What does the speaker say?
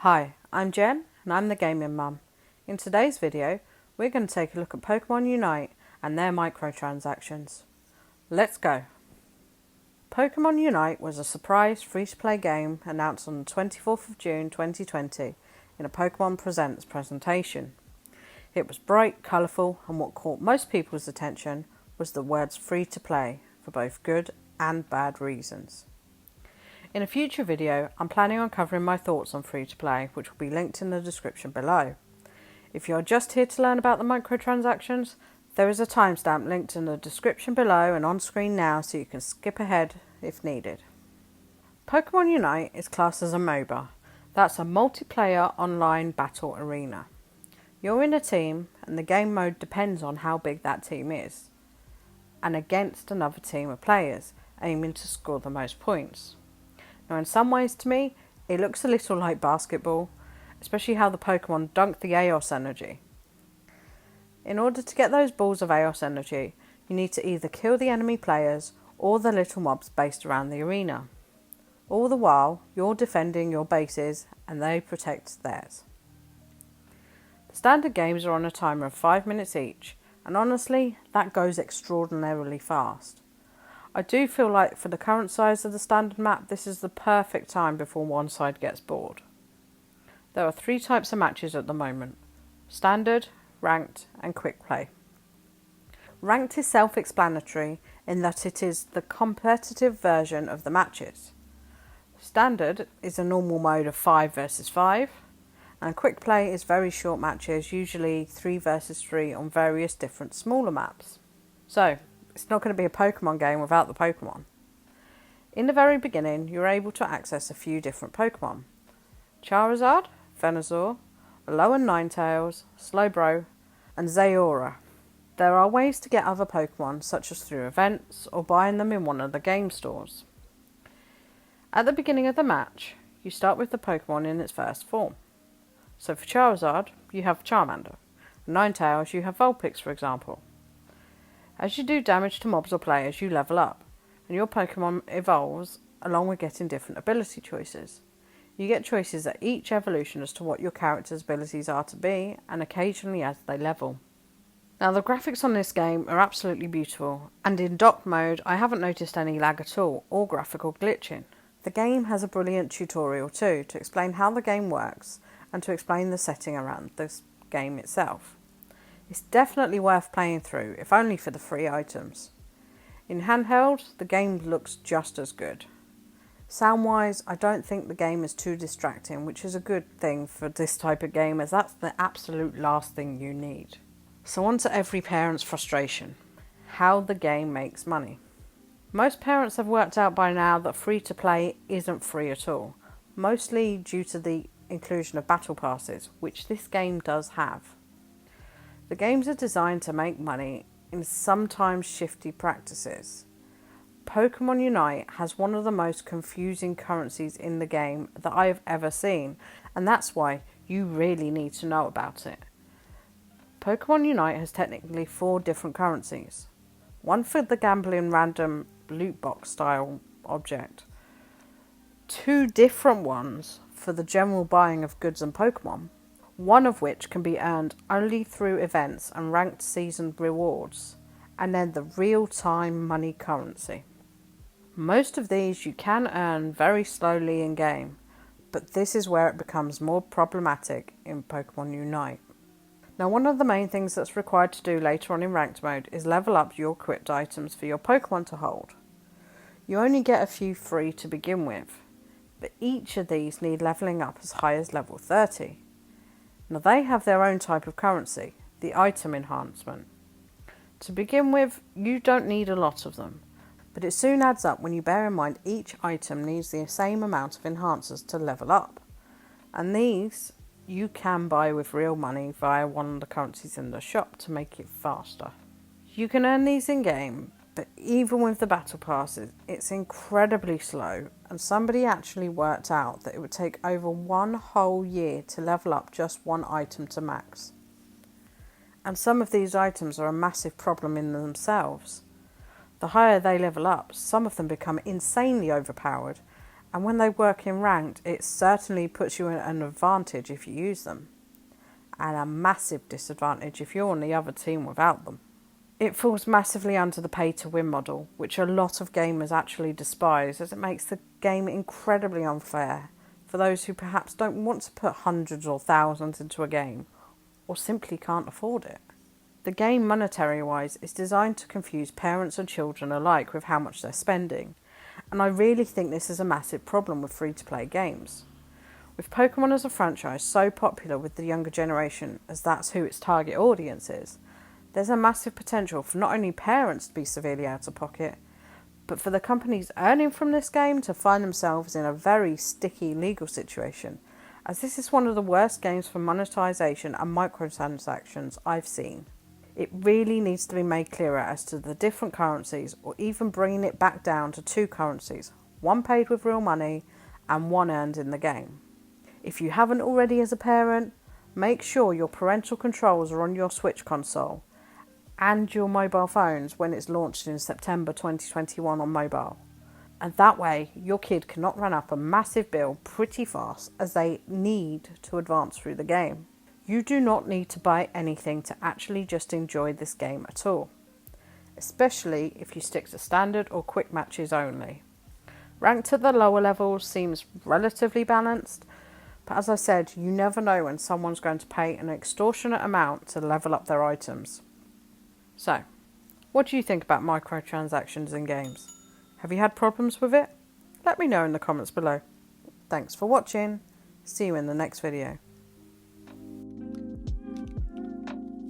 Hi, I'm Jen and I'm the Gaming Mum. In today's video, we're going to take a look at Pokemon Unite and their microtransactions. Let's go! Pokemon Unite was a surprise free-to-play game announced on the 24th of June 2020 in a Pokemon Presents presentation. It was bright, colourful, and what caught most people's attention was the words free-to-play for both good and bad reasons. In a future video, I'm planning on covering my thoughts on free-to-play, which will be linked in the description below. If you're just here to learn about the microtransactions, there is a timestamp linked in the description below and on screen now so you can skip ahead if needed. Pokemon Unite is classed as a MOBA. That's a multiplayer online battle arena. You're in a team and the game mode depends on how big that team is, and against another team of players, aiming to score the most points. Now in some ways to me, it looks a little like basketball, especially how the Pokemon dunk the Aeos energy. In order to get those balls of Aeos energy, you need to either kill the enemy players or the little mobs based around the arena. All the while, you're defending your bases and they protect theirs. The standard games are on a timer of 5 minutes each, and honestly, that goes extraordinarily fast. I do feel like for the current size of the standard map, this is the perfect time before one side gets bored. There are 3 types of matches at the moment: standard, ranked and quick play. Ranked is self-explanatory in that it is the competitive version of the matches. Standard is a normal mode of 5 versus 5, and quick play is very short matches, usually 3 versus 3 on various different smaller maps. So, it's not going to be a Pokemon game without the Pokemon. In the very beginning, you're able to access a few different Pokemon: Charizard, Venusaur, Alolan Ninetales, Slowbro, and Zayora. There are ways to get other Pokemon, such as through events or buying them in one of the game stores. At the beginning of the match, you start with the Pokemon in its first form. So for Charizard, you have Charmander, and Ninetales, you have Vulpix, for example. As you do damage to mobs or players, you level up, and your Pokemon evolves along with getting different ability choices. You get choices at each evolution as to what your character's abilities are to be, and occasionally as they level. Now the graphics on this game are absolutely beautiful, and in dock mode I haven't noticed any lag at all, or graphical glitching. The game has a brilliant tutorial too, to explain how the game works, and to explain the setting around this game itself. It's definitely worth playing through, if only for the free items. In handheld, the game looks just as good. Sound-wise, I don't think the game is too distracting, which is a good thing for this type of game, as that's the absolute last thing you need. So on to every parent's frustration: how the game makes money. Most parents have worked out by now that free-to-play isn't free at all, mostly due to the inclusion of battle passes, which this game does have. The games are designed to make money in sometimes shifty practices. Pokemon Unite has one of the most confusing currencies in the game that I have ever seen, and that's why you really need to know about it. Pokemon Unite has technically 4 different currencies. One for the gambling random loot box style object, 2 different ones for the general buying of goods and Pokemon, one of which can be earned only through events and ranked season rewards, and then the real-time money currency. Most of these you can earn very slowly in game, but this is where it becomes more problematic in Pokemon Unite. Now one of the main things that's required to do later on in ranked mode is level up your equipped items for your Pokemon to hold. You only get a few free to begin with, but each of these need leveling up as high as level 30. Now they have their own type of currency, the item enhancement. To begin with, you don't need a lot of them, but it soon adds up when you bear in mind each item needs the same amount of enhancers to level up. And these you can buy with real money via one of the currencies in the shop to make it faster. You can earn these in game, but even with the battle passes, it's incredibly slow, and somebody actually worked out that it would take over 1 whole year to level up just one item to max. And some of these items are a massive problem in themselves. The higher they level up, some of them become insanely overpowered, And when they work in ranked, it certainly puts you in an advantage if you use them, and a massive disadvantage if you're on the other team without them. It falls massively under the pay-to-win model, which a lot of gamers actually despise, as it makes the game incredibly unfair for those who perhaps don't want to put hundreds or thousands into a game, or simply can't afford it. The game, monetary-wise, is designed to confuse parents and children alike with how much they're spending, and I really think this is a massive problem with free-to-play games. With Pokemon as a franchise so popular with the younger generation, as that's who its target audience is, there's a massive potential for not only parents to be severely out of pocket, but for the companies earning from this game to find themselves in a very sticky legal situation, as this is one of the worst games for monetization and microtransactions I've seen. It really needs to be made clearer as to the different currencies, or even bringing it back down to two currencies, one paid with real money and one earned in the game. If you haven't already as a parent, make sure your parental controls are on your Switch console and your mobile phones when it's launched in September 2021 on mobile. And that way, your kid cannot run up a massive bill pretty fast, as they need to advance through the game. You do not need to buy anything to actually just enjoy this game at all, especially if you stick to standard or quick matches only. Ranked at the lower levels seems relatively balanced, but as I said, you never know when someone's going to pay an extortionate amount to level up their items. So, what do you think about microtransactions in games? Have you had problems with it? Let me know in the comments below. Thanks for watching. See you in the next video.